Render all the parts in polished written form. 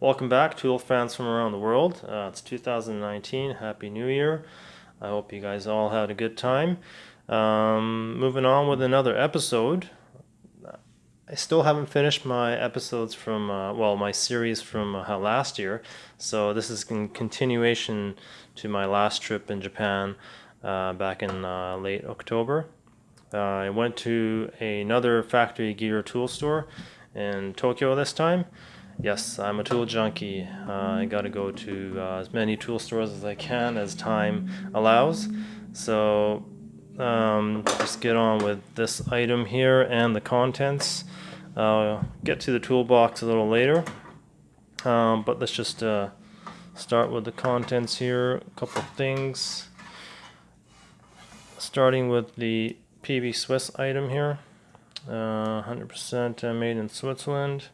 Welcome back, tool fans from around the world. It's 2019. Happy New Year. I hope you guys all had a good time. Moving on with another episode. I still haven't finished my episodes from, my series from last year. So this is in continuation to my last trip in Japan back in late October. I went to another factory gear tool store in Tokyo this time. Yes, I'm a tool junkie. I gotta go to as many tool stores as I can as time allows. So just get on with this item here and the contents. I'll get to the toolbox a little later. But let's just start with the contents here. A couple things. Starting with the PB Swiss item here. 100% made in Switzerland.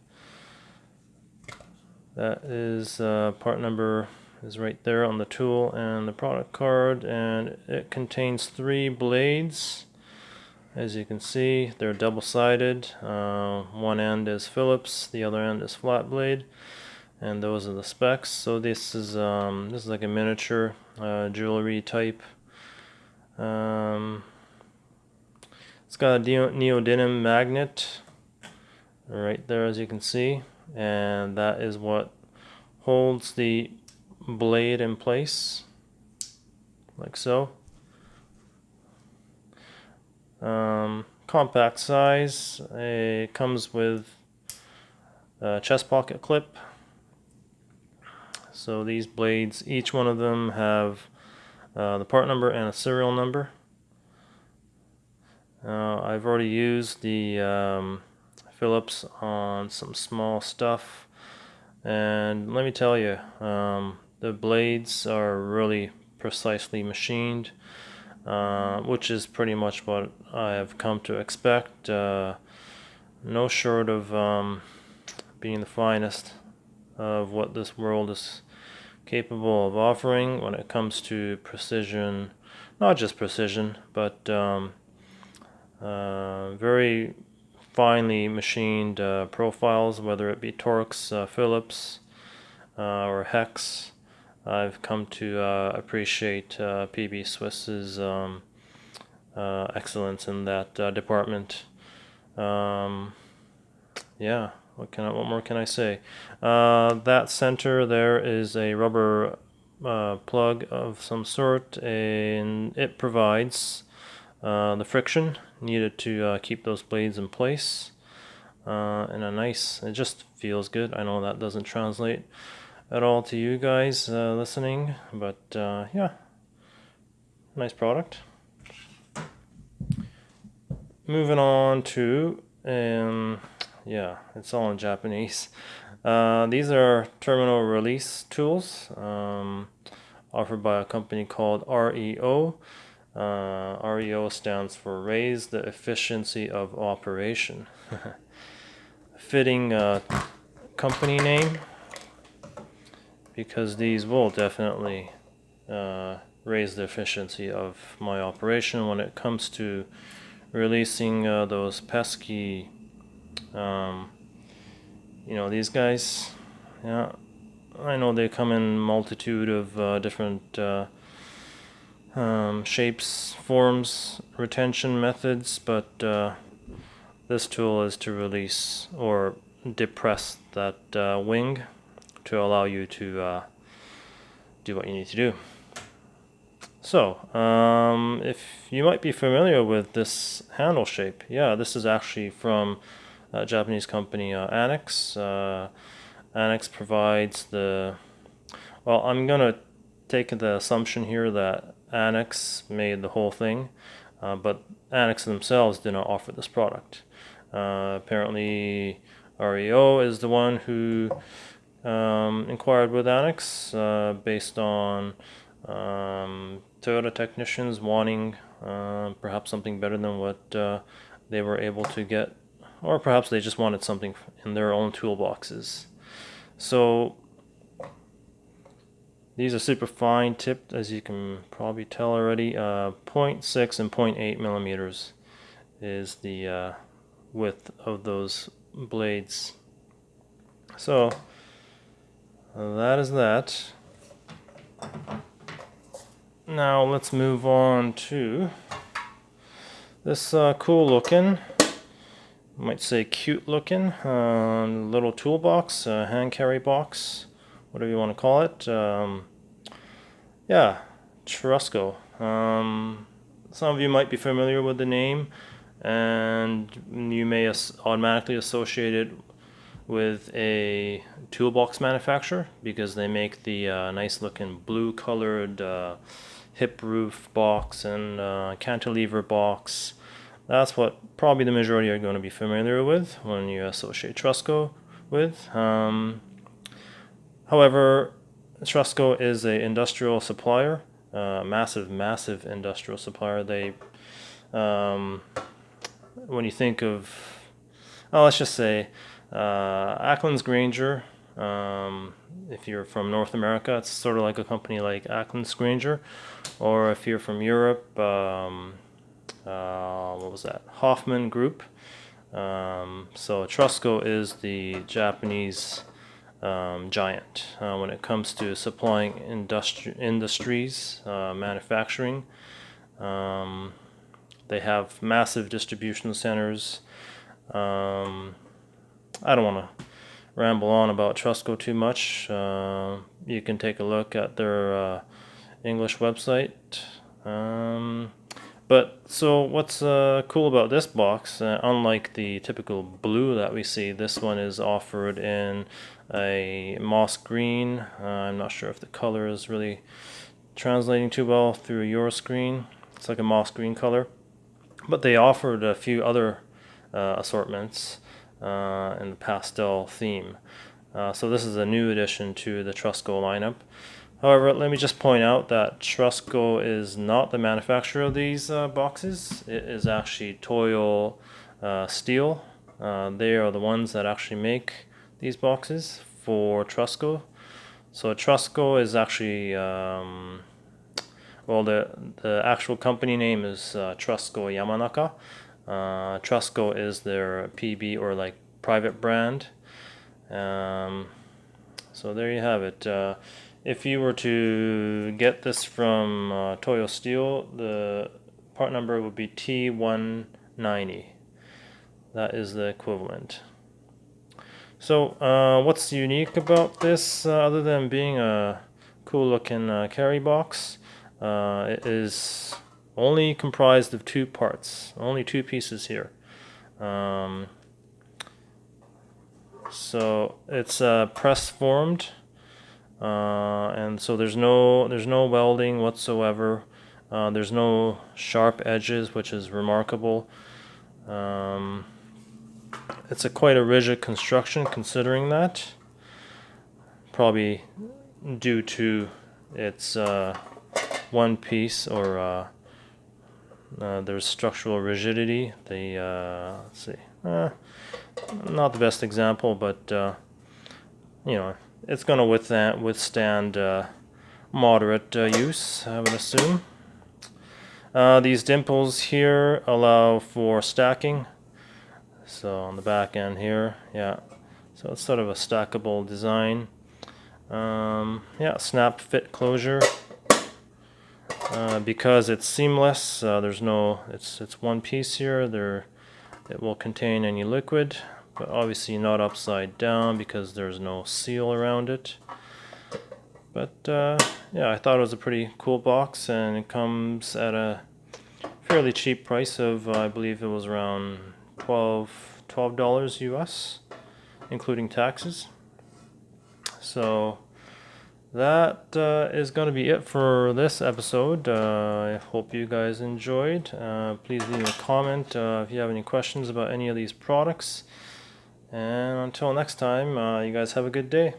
That is part number is right there on the tool and the product card, and it contains 3 blades. As you can see, they're double-sided. One end is Phillips, the other end is flat blade, and those are the specs. So this is like a miniature jewelry type. It's got a neodymium magnet right there, as you can see, and that is what holds the blade in place, like so. Compact size. It comes with a chest pocket clip. So these blades, each one of them have the part number and a serial number. I've already used the Phillips on some small stuff, and let me tell you, the blades are really precisely machined, which is pretty much what I have come to expect. No short of being the finest of what this world is capable of offering when it comes to precision. Not just precision, but very finely machined profiles, whether it be Torx, Phillips, or Hex. I've come to appreciate PB Swiss's excellence in that department. Yeah, what more can I say? That center there is a rubber plug of some sort, and it provides the friction needed to keep those blades in place. And it just feels good. I know that doesn't translate at all to you guys listening, but yeah, nice product. Moving on to, yeah, it's all in Japanese. These are terminal release tools offered by a company called R.E.O. R.E.O. stands for Raise the Efficiency of Operation. Fitting company name, because these will definitely raise the efficiency of my operation when it comes to releasing those pesky, these guys. Yeah, I know they come in multitude of different shapes, forms, retention methods, but this tool is to release or depress that wing to allow you to do what you need to do. So, if you might be familiar with this handle shape, yeah, this is actually from a Japanese company, Anex. Anex provides I'm going to take the assumption here that Anex made the whole thing, but Anex themselves did not offer this product. Apparently, R.E.O. is the one who inquired with Anex based on Toyota technicians wanting perhaps something better than what they were able to get, or perhaps they just wanted something in their own toolboxes. So these are super fine tipped, as you can probably tell already. 0.6 and 0.8 millimeters is the width of those blades. So that is that. Now let's move on to this cool looking, might say cute looking, little toolbox, hand carry box, whatever you want to call it. Yeah, Trusco. Some of you might be familiar with the name, and you may automatically associate it with a toolbox manufacturer because they make the nice looking blue colored hip roof box and cantilever box. That's what probably the majority are going to be familiar with when you associate Trusco with. However, Trusco is an industrial supplier, massive industrial supplier. They, when you think of, let's just say, Ackland's Granger. If you're from North America, it's sort of like a company like Ackland's Granger, or if you're from Europe, what was that? Hoffman Group. So Trusco is the Japanese giant when it comes to supplying industries, manufacturing. They have massive distribution centers. I don't want to ramble on about Trusco too much. You can take a look at their English website. But so what's cool about this box, unlike the typical blue that we see, this one is offered in a moss green. I'm not sure if the color is really translating too well through your screen. It's like a moss green color. But they offered a few other assortments in the pastel theme. So this is a new addition to the Trusco lineup. However, let me just point out that Trusco is not the manufacturer of these boxes. It is actually Toyo Steel. They are the ones that actually make these boxes for Trusco. So Trusco is actually, well, the actual company name is Trusco Yamanaka. Trusco is their PB or like private brand. So there you have it. If you were to get this from Toyo Steel, the part number would be T190. That is the equivalent. So what's unique about this other than being a cool looking carry box? It is only comprised of two parts, only two pieces here. So it's press formed. And so there's no welding whatsoever. There's no sharp edges, which is remarkable. It's quite a rigid construction considering that. Probably due to its one piece or there's structural rigidity. Let's see, not the best example, but you know, it's going to withstand moderate use, I would assume. These dimples here allow for stacking. So on the back end here, yeah. So it's sort of a stackable design. Yeah, snap fit closure. Because it's seamless, it's one piece here. It will contain any liquid, but obviously not upside down because there's no seal around it. But yeah, I thought it was a pretty cool box, and it comes at a fairly cheap price of I believe it was around $12 US, including taxes. So that is going to be it for this episode. I hope you guys enjoyed. Please leave a comment if you have any questions about any of these products. And until next time, you guys have a good day.